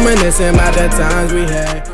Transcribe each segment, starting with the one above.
Reminiscing about the times we had.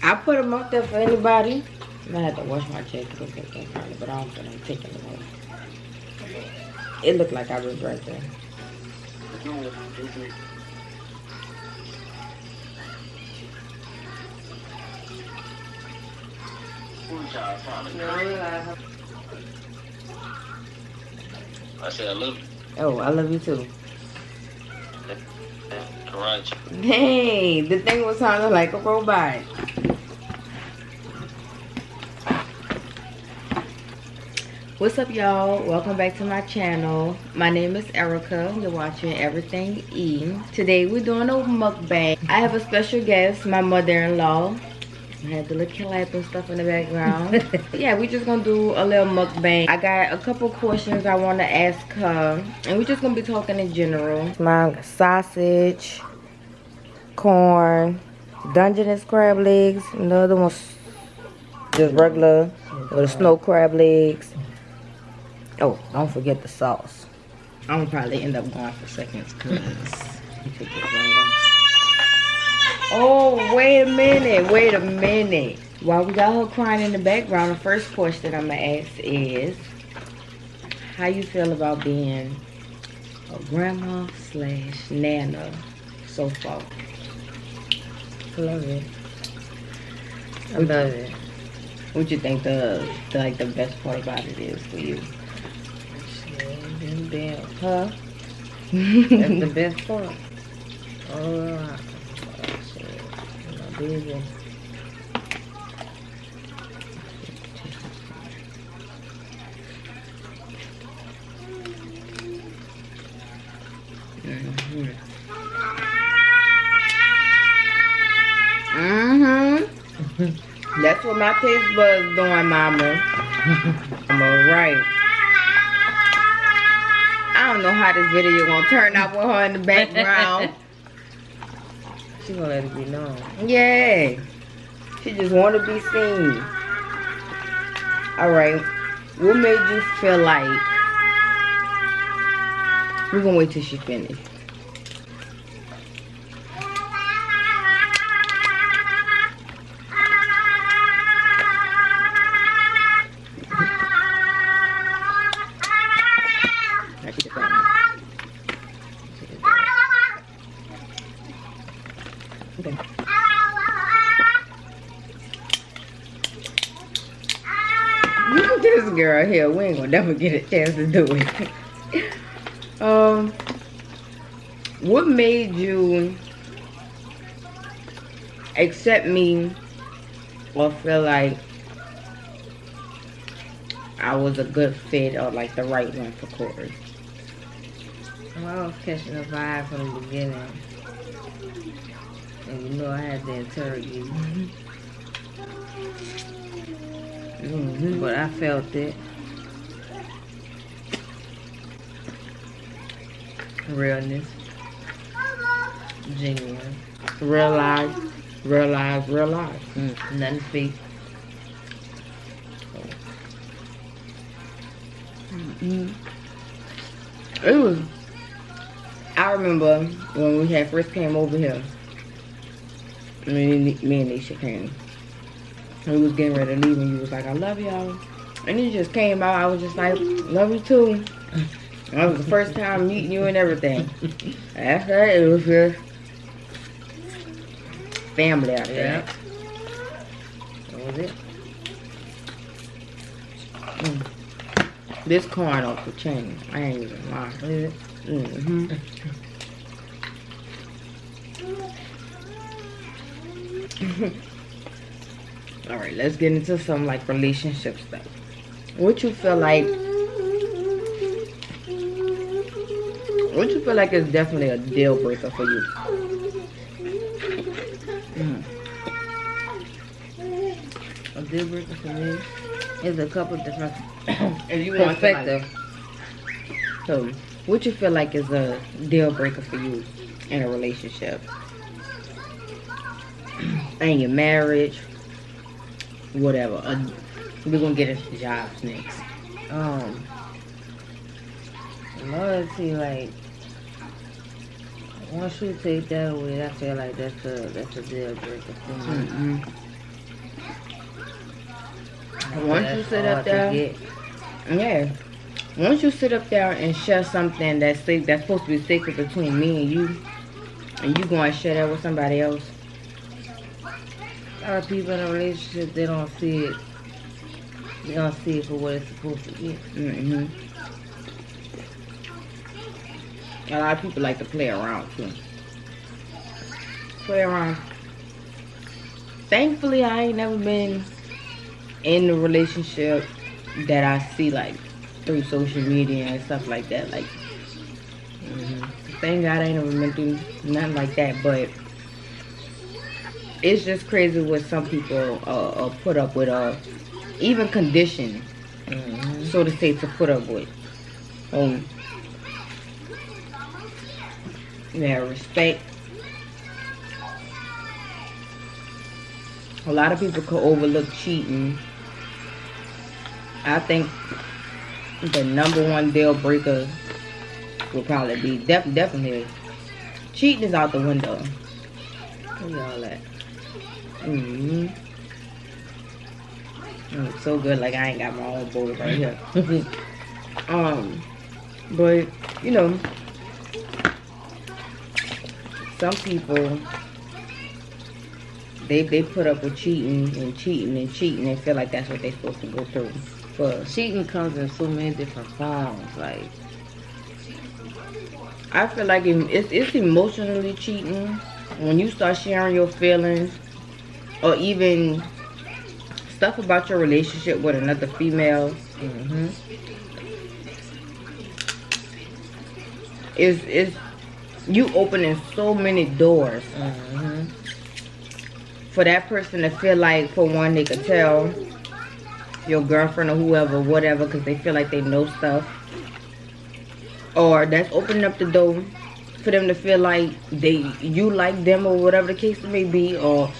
I put them up there for anybody. I had to wash my jacket a bit, but I don't feel like taking it away. It looked like I was right there. I said I love you. Oh, I love you too. Correct. Hey, the thing was sounding like a robot. What's up, y'all? Welcome back to my channel. My name is Erica. You're watching Everything E. Today we're doing a mukbang. I have a special guest, my mother-in-law. I had the little clap and stuff in the background. Yeah, we're just gonna do a little mukbang. I got a couple questions I want to ask her, and we're just gonna be talking in general. My sausage, corn, Dungeness crab legs. Another one's just regular with snow crab legs. Oh, don't forget the sauce. I'm gonna probably end up going for seconds because it took this longer. Oh, wait a minute. While we got her crying in the background, the first question I'm gonna ask is, how you feel about being a grandma / nana so far? I love it. I love it. What you think the best part about it is for you? Shit, damn. Huh? That's the best part. Oh, shit. My baby. That's what my taste buds doing, mama. I'm alright. I don't know how this video gonna turn out with her in the background. She gonna let it be known. Yeah. She just wanna be seen. Alright. What made you feel like... We're gonna wait till she finishes. Okay. This girl here, we ain't gonna never get a chance to do it. What made you accept me or feel like I was a good fit or like the right one for Corey? Well, I was catching a vibe from the beginning. And you know I had to interrogate you. But I felt it. Realness. Genuine. Real life. Nothing fake. It was, I remember when we had first came over here. Me and Nisha came. We was getting ready to leave and you was like, I love y'all. And it just came out, I was just like, love you too. That was the first time meeting you and everything. After that, it was just family out there. That was it. This corn off the chain. I ain't even lying. All right, let's get into some like relationship stuff. What you feel like is definitely a deal breaker for you? A deal breaker for me is a couple different If you want to, perspective. So, what you feel like is a deal breaker for you in a relationship? in your marriage, whatever. We're gonna get into jobs next. Loyalty, like, once you take that away, I feel like that's a deal breaker for me. Once you sit up there, yeah. Once you sit up there and share something that's supposed to be sacred between me and you going to share that with somebody else. A lot of people in a relationship, they don't see it. They don't see it for what it's supposed to be. A lot of people like to play around too. Play around. Thankfully, I ain't never been in a relationship that I see like through social media and stuff like that. Like, thank God I ain't never been through nothing like that. But it's just crazy what some people put up with, even conditioned, so to say, to put up with. Yeah, respect. A lot of people could overlook cheating. I think the #1 deal breaker would probably be definitely cheating is out the window. Where y'all at? It's so good, like I ain't got my own bowl right here. But you know, some people they put up with cheating and feel like that's what they're supposed to go through. But cheating comes in so many different forms. Like, I feel like it's emotionally cheating when you start sharing your feelings or even stuff about your relationship with another female. Is you opening so many doors for that person to feel like, for one, they could tell your girlfriend or whoever, whatever, because they feel like they know stuff. Or that's opening up the door for them to feel like you like them or whatever the case may be, or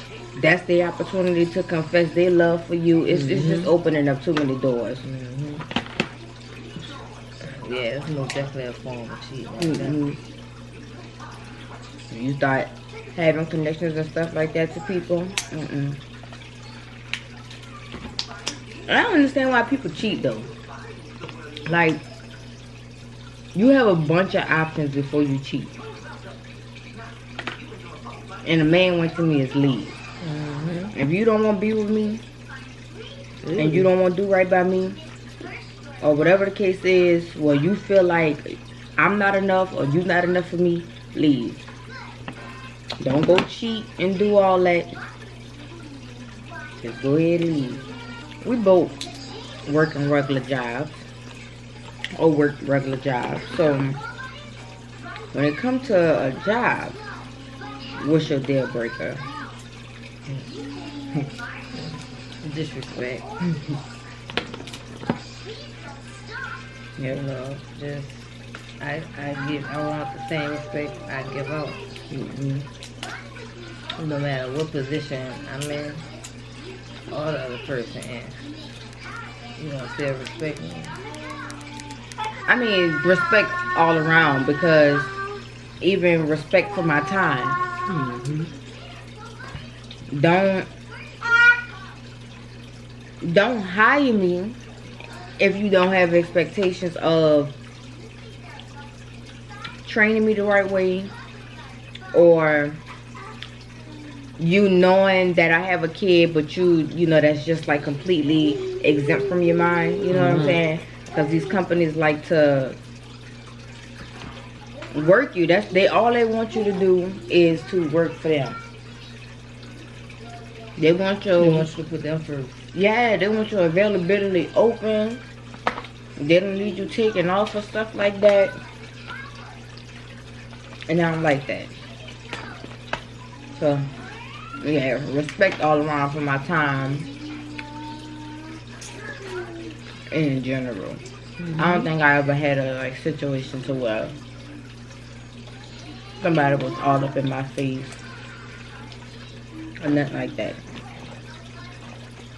that's their opportunity to confess their love for you. It's just opening up too many doors. Yeah, it's most definitely a form of cheating. You start having connections and stuff like that to people. I don't understand why people cheat though. Like, you have a bunch of options before you cheat. And the main one to me is leave. If you don't want to be with me, and you don't want to do right by me, or whatever the case is, well, you feel like I'm not enough or you not enough for me, leave. Don't go cheat and do all that. Just go ahead and leave. We both working regular jobs. Or work regular jobs. So, when it comes to a job, what's your deal breaker? Disrespect. You know, just I want the same respect I give out. No matter what position I'm in or the other person in. You know, still respect me. I mean, respect all around, because even respect for my time. Don't hire me if you don't have expectations of training me the right way, or you knowing that I have a kid, but you know, that's just like completely exempt from your mind. You know what I'm saying? Because these companies like to work you. All they want you to do is to work for them. They want you to put them first. Yeah, they want your availability open. They don't need you taking off or stuff like that. And I don't like that. So, yeah, respect all around for my time in general. I don't think I ever had a situation to where somebody was all up in my face or nothing like that.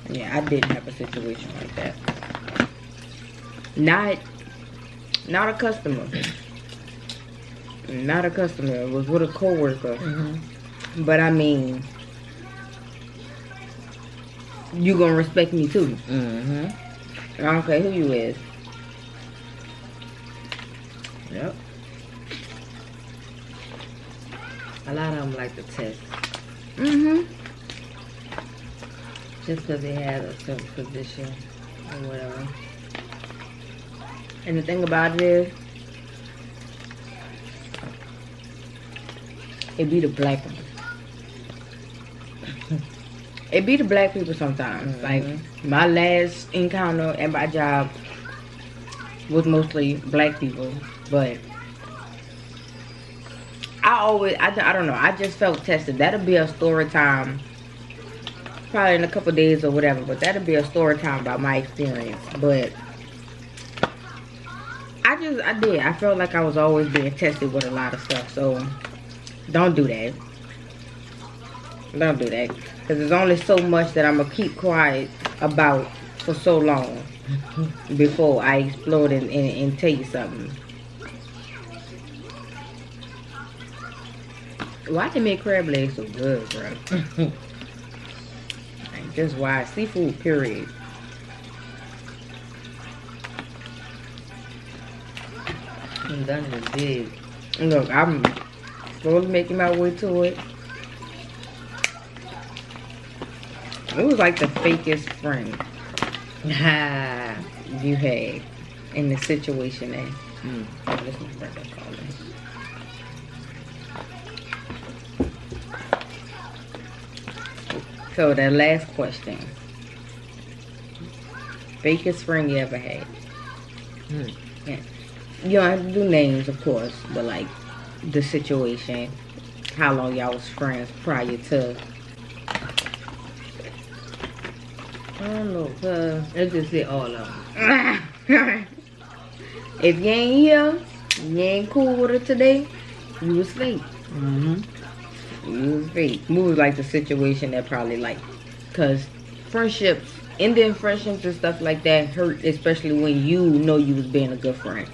Yeah, I didn't have a situation like that. Not a customer. Not a customer. It was with a coworker. But I mean, you gonna respect me too. I don't care who you is. Yep. A lot of them like to test. Just because they had a certain position or whatever. And the thing about it is, it be the black ones. It be the black people sometimes. Like, my last encounter at my job was mostly black people. But I don't know, I just felt tested. That'll be a story time. Probably in a couple days or whatever. But that'll be a story time about my experience. But I felt like I was always being tested with a lot of stuff. So don't do that. Don't do that. Because there's only so much that I'm going to keep quiet about for so long before I explode and tell you something. Why they make crab legs so good, bro? Like, just why. Seafood, period. Done is big. Look, I'm slowly making my way to it. It was like the fakest friend you had in the situation there. Oh, this is my birthday calling. So that last question. Fakest friend you ever had? Yeah. You don't have to do names, of course, but like the situation, how long y'all was friends prior to. I don't know, cause let's just say all of them. If you ain't here, you ain't cool with her today, you was fake. You was fake. You was like the situation that probably like, cause friendships, Indian friendships and stuff like that hurt, especially when you know you was being a good friend.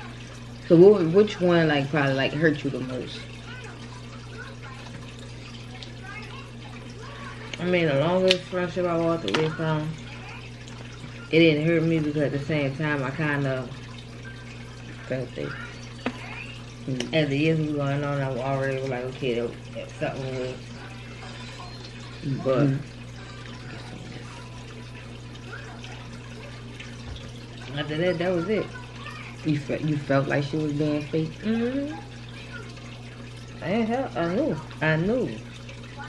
So which one like probably like hurt you the most? I mean, the longest friendship I walked away from, it didn't hurt me because at the same time I kind of felt it. As the years was going on, I was already like, okay, that's something was. But after that, that was it. You felt like she was being fake? I knew.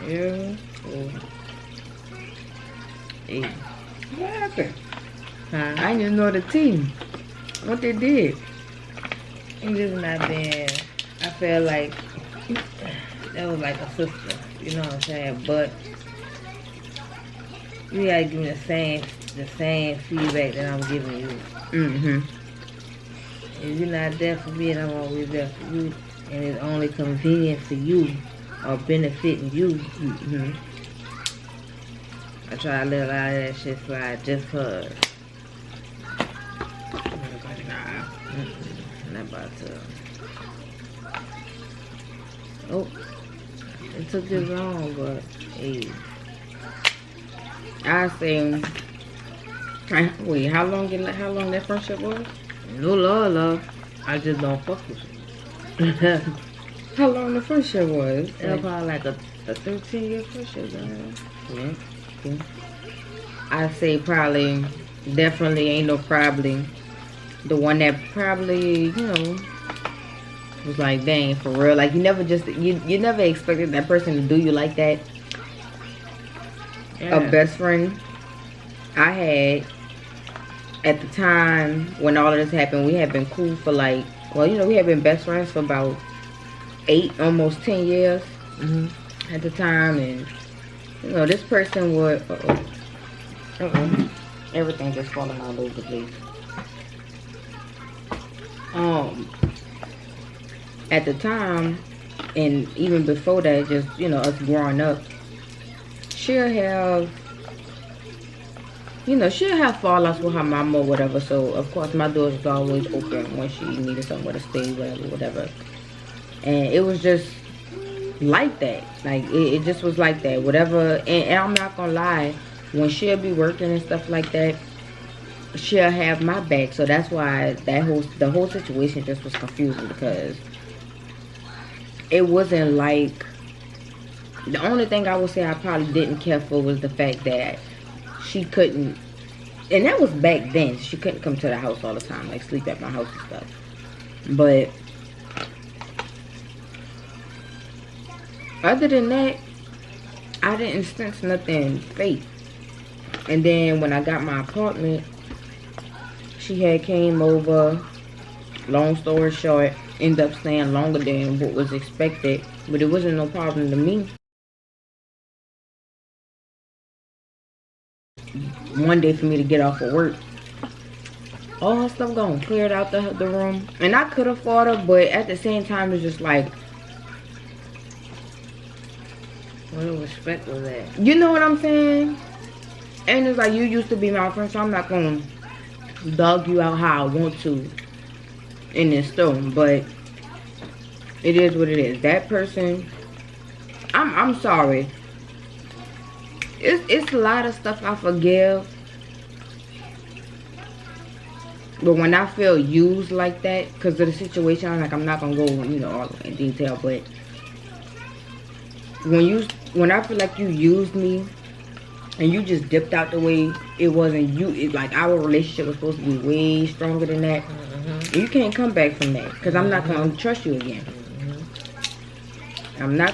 Yeah. Hey. What happened? Huh? I didn't know the team. What they did. It just not being. I felt like that was like a sister. You know what I'm saying? But you gotta give me the same feedback that I'm giving you. If you're not there for me, and I'm always there for you, and it's only convenient for you or benefiting you, I try to let a lot of that shit slide just cause. Not about to. Oh, it took this long, but hey. I say, wait, how long that friendship was? No love. I just don't fuck with you. How long the friendship was? It was probably like a 13-year friendship. Yeah. I say probably, definitely ain't no probably. The one that probably, you know, was like, dang, for real. Like, you never expected that person to do you like that. Yeah. A best friend I had at the time when all of this happened, we had been cool for like, well, you know, we had been best friends for about 8, almost 10 years at the time. And, you know, this person would, everything just falling all over the place. At the time, and even before that, just, you know, us growing up, she'll have, you know, she'll have fallouts with her mama or whatever. So of course my doors was always open when she needed somewhere to stay, whatever. And it was just like that. Like it just was like that. Whatever. And I'm not gonna lie, when she'll be working and stuff like that, she'll have my back. So that's why the whole situation just was confusing, because it wasn't like, the only thing I would say I probably didn't care for was the fact that she couldn't, and that was back then, she couldn't come to the house all the time, like sleep at my house and stuff. But other than that, I didn't sense nothing fake. And then when I got my apartment, she had came over. Long story short, ended up staying longer than what was expected, but it wasn't no problem to me. One day for me to get off of work, all her stuff gone, cleared out the room. And I could afford her, but at the same time, it's just like, What respect was that? you know what I'm saying? And it's like, you used to be my friend, so I'm not gonna dog you out how I want to in this store. But it is what it is. That person, I'm sorry. It's a lot of stuff I forgive. But when I feel used like that, because of the situation, like, I'm not gonna go, you know, all in detail, but when I feel like you used me and you just dipped out the way it wasn't you, like, our relationship was supposed to be way stronger than that. You can't come back from that, because I'm not gonna trust you again. I'm not